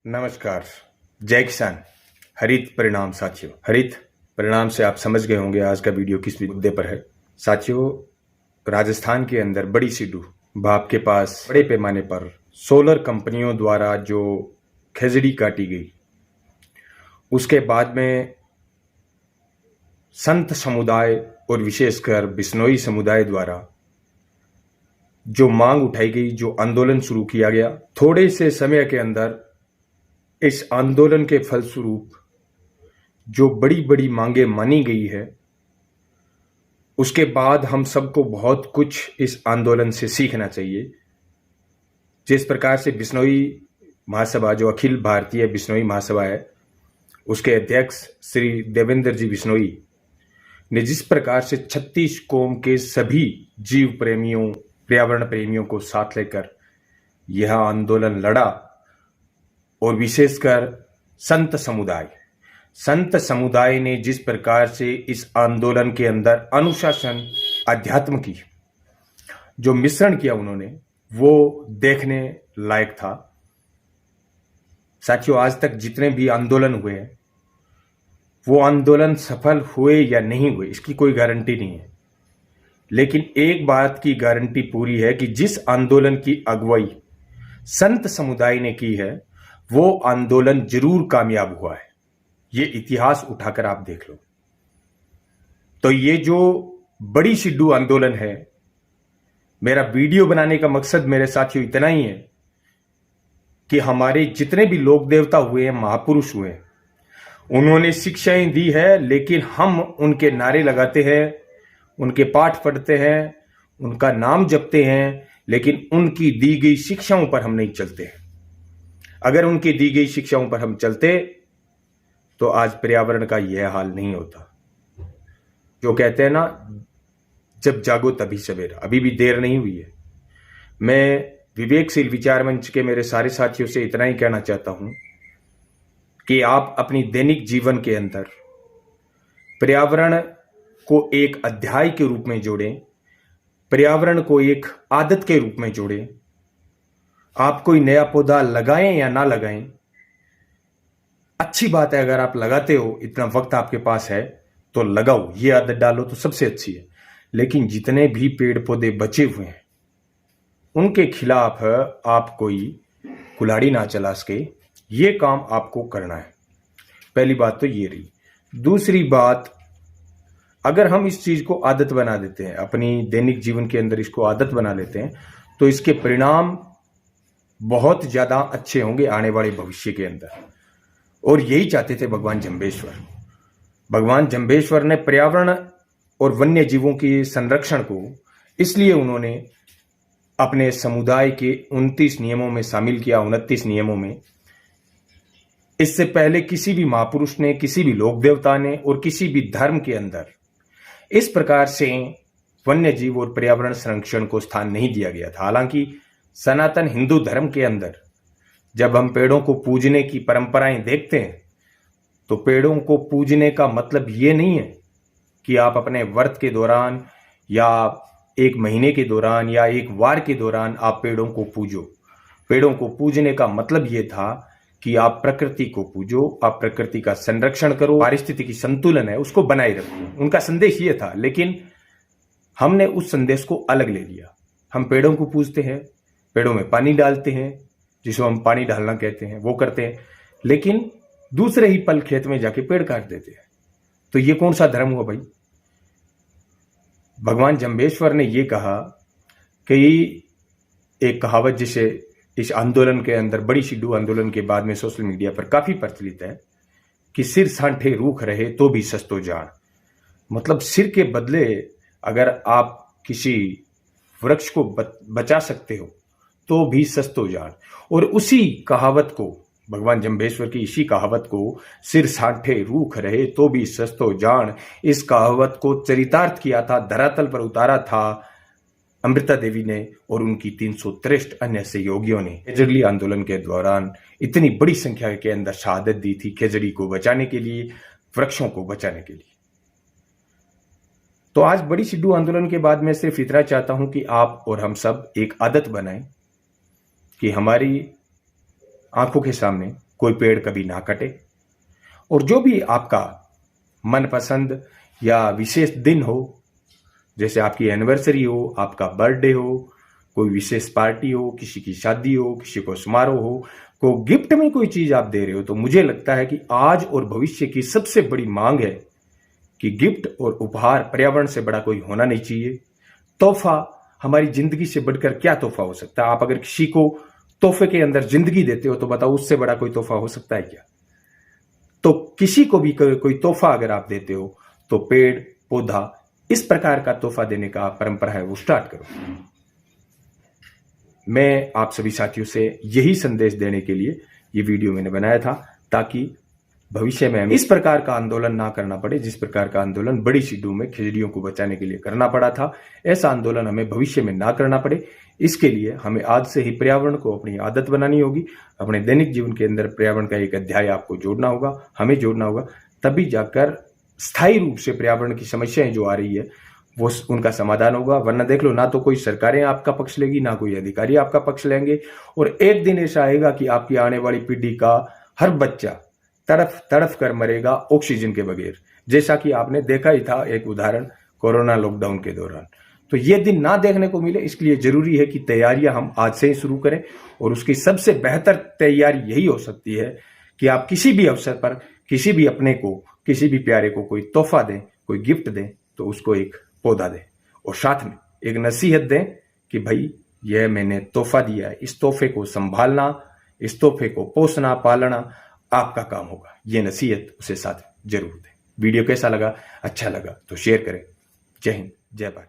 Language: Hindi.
नमस्कार। जय किसान। हरित परिणाम साथियों, हरित परिणाम से आप समझ गए होंगे आज का वीडियो किस मुद्दे पर है। साथियों, राजस्थान के अंदर बड़ी सिड्डू भाप के पास बड़े पैमाने पर सोलर कंपनियों द्वारा जो खजड़ी काटी गई, उसके बाद में संत समुदाय और विशेषकर बिश्नोई समुदाय द्वारा जो मांग उठाई गई, जो आंदोलन शुरू किया गया, थोड़े से समय के अंदर इस आंदोलन के फलस्वरूप जो बड़ी बड़ी मांगे मानी गई है, उसके बाद हम सबको बहुत कुछ इस आंदोलन से सीखना चाहिए। जिस प्रकार से बिश्नोई महासभा, जो अखिल भारतीय बिश्नोई महासभा है, उसके अध्यक्ष श्री देवेंद्र जी बिश्नोई ने जिस प्रकार से 36 कौम के सभी जीव प्रेमियों, पर्यावरण प्रेमियों को साथ लेकर यह आंदोलन लड़ा, और विशेषकर संत समुदाय ने जिस प्रकार से इस आंदोलन के अंदर अनुशासन, अध्यात्म की जो मिश्रण किया उन्होंने, वो देखने लायक था। साथियों, आज तक जितने भी आंदोलन हुए हैं, वो आंदोलन सफल हुए या नहीं हुए इसकी कोई गारंटी नहीं है, लेकिन एक बात की गारंटी पूरी है कि जिस आंदोलन की अगुवाई संत समुदाय ने की है, वो आंदोलन जरूर कामयाब हुआ है। ये इतिहास उठाकर आप देख लो। तो ये जो बड़ी सिड्डू आंदोलन है, मेरा वीडियो बनाने का मकसद मेरे साथियों इतना ही है कि हमारे जितने भी लोक देवता हुए हैं, महापुरुष हुए हैं, उन्होंने शिक्षाएं दी है, लेकिन हम उनके नारे लगाते हैं, उनके पाठ पढ़ते हैं, उनका नाम जपते हैं, लेकिन उनकी दी गई शिक्षाओं पर हम नहीं चलते हैं। अगर उनकी दी गई शिक्षाओं पर हम चलते तो आज पर्यावरण का यह हाल नहीं होता। जो कहते हैं ना, जब जागो तभी सवेरा, अभी भी देर नहीं हुई है। मैं विवेकशील विचार मंच के मेरे सारे साथियों से इतना ही कहना चाहता हूं कि आप अपनी दैनिक जीवन के अंदर पर्यावरण को एक अध्याय के रूप में जोड़ें, पर्यावरण को एक आदत के रूप में जोड़ें। आप कोई नया पौधा लगाएं या ना लगाएं, अच्छी बात है। अगर आप लगाते हो, इतना वक्त आपके पास है तो लगाओ, ये आदत डालो तो सबसे अच्छी है। लेकिन जितने भी पेड़ पौधे बचे हुए हैं, उनके खिलाफ आप कोई कुल्हाड़ी ना चला सके, ये काम आपको करना है। पहली बात तो ये रही। दूसरी बात, अगर हम इस चीज को आदत बना देते हैं, अपनी दैनिक जीवन के अंदर इसको आदत बना लेते हैं, तो इसके परिणाम बहुत ज्यादा अच्छे होंगे आने वाले भविष्य के अंदर। और यही चाहते थे भगवान जम्बेश्वर। भगवान जम्बेश्वर ने पर्यावरण और वन्य जीवों के संरक्षण को इसलिए उन्होंने अपने समुदाय के 29 नियमों में शामिल किया, 29 नियमों में। इससे पहले किसी भी महापुरुष ने, किसी भी लोक देवता ने और किसी भी धर्म के अंदर इस प्रकार से वन्य जीव और पर्यावरण संरक्षण को स्थान नहीं दिया गया था। हालांकि सनातन हिंदू धर्म के अंदर जब हम पेड़ों को पूजने की परंपराएं देखते हैं, तो पेड़ों को पूजने का मतलब ये नहीं है कि आप अपने व्रत के दौरान या एक महीने के दौरान या एक वार के दौरान आप पेड़ों को पूजो। पेड़ों को पूजने का मतलब ये था कि आप प्रकृति को पूजो, आप प्रकृति का संरक्षण करो, पारिस्थितिकी संतुलन है उसको बनाए रखो। उनका संदेश ये था, लेकिन हमने उस संदेश को अलग ले लिया। हम पेड़ों को पूजते हैं, पेड़ों में पानी डालते हैं, जिसको हम पानी डालना कहते हैं, वो करते हैं, लेकिन दूसरे ही पल खेत में जाके पेड़ काट देते हैं। तो ये कौन सा धर्म हुआ भाई? भगवान जम्बेश्वर ने ये कहा कि एक कहावत जिसे इस आंदोलन के अंदर, बड़ी सिड्डू आंदोलन के बाद में सोशल मीडिया पर काफी प्रचलित है कि सिर सांठे रूख रहे तो भी सस्तो जान। मतलब सिर के बदले अगर आप किसी वृक्ष को बचा सकते हो तो भी सस्तो जान। और उसी कहावत को, भगवान जम्बेश्वर की इसी कहावत को, सिर सांठे रूख रहे तो भी सस्तो जान, इस कहावत को चरितार्थ किया था, धरातल पर उतारा था अमृता देवी ने और उनकी 363 अन्य सहयोगियों ने। खजड़ी आंदोलन के दौरान इतनी बड़ी संख्या के अंदर शहादत दी थी खजड़ी को बचाने के लिए, वृक्षों को बचाने के लिए। तो आज बड़ी सिड्डू आंदोलन के बाद मैं सिर्फ इतना चाहता हूं कि आप और हम सब एक आदत बनाएं कि हमारी आंखों के सामने कोई पेड़ कभी ना कटे। और जो भी आपका मनपसंद या विशेष दिन हो, जैसे आपकी एनिवर्सरी हो, आपका बर्थडे हो, कोई विशेष पार्टी हो, किसी की शादी हो, किसी को समारोह हो, को गिफ्ट में कोई चीज आप दे रहे हो, तो मुझे लगता है कि आज और भविष्य की सबसे बड़ी मांग है कि गिफ्ट और उपहार पर्यावरण से बड़ा कोई होना नहीं चाहिए। तोहफा हमारी जिंदगी से बढ़कर क्या तोहफा हो सकता है? आप अगर किसी को तोहफे के अंदर जिंदगी देते हो तो बताओ उससे बड़ा कोई तोहफा हो सकता है क्या? तो किसी को भी कोई तोहफा अगर आप देते हो तो पेड़ पौधा इस प्रकार का तोहफा देने का परंपरा है वो स्टार्ट करो। मैं आप सभी साथियों से यही संदेश देने के लिए ये वीडियो मैंने बनाया था, ताकि भविष्य में हमें इस प्रकार का आंदोलन ना करना पड़े जिस प्रकार का आंदोलन बड़ी सिड्डू में खिचड़ियों को बचाने के लिए करना पड़ा था। ऐसा आंदोलन हमें भविष्य में ना करना पड़े, इसके लिए हमें आज से ही पर्यावरण को अपनी आदत बनानी होगी। अपने दैनिक जीवन के अंदर पर्यावरण का एक अध्याय आपको जोड़ना होगा, हमें जोड़ना होगा, तभी जाकर स्थायी रूप से पर्यावरण की समस्याएं जो आ रही है वो उनका समाधान होगा। वरना देख लो, ना तो कोई सरकारें आपका पक्ष लेगी, ना कोई अधिकारी आपका पक्ष लेंगे, और एक दिन ऐसा आएगा कि आपकी आने वाली पीढ़ी का हर बच्चा तड़फ तड़फ कर मरेगा ऑक्सीजन के बगैर, जैसा कि आपने देखा ही था एक उदाहरण कोरोना लॉकडाउन के दौरान। तो ये दिन ना देखने को मिले, इसके लिए जरूरी है कि तैयारियां हम आज से ही शुरू करें। और उसकी सबसे बेहतर तैयारी यही हो सकती है कि आप किसी भी अवसर पर किसी भी अपने को, किसी भी प्यारे को कोई तोहफा दें, कोई गिफ्ट दें, तो उसको एक पौधा दें और साथ में एक नसीहत दें कि भाई यह मैंने तोहफा दिया है, इस तोहफे को संभालना, इस तोहफे को पोसना पालना आपका काम होगा। ये नसीहत उसे साथ जरूर दें। वीडियो कैसा लगा? अच्छा लगा तो शेयर करें। जय हिंद, जय भारत।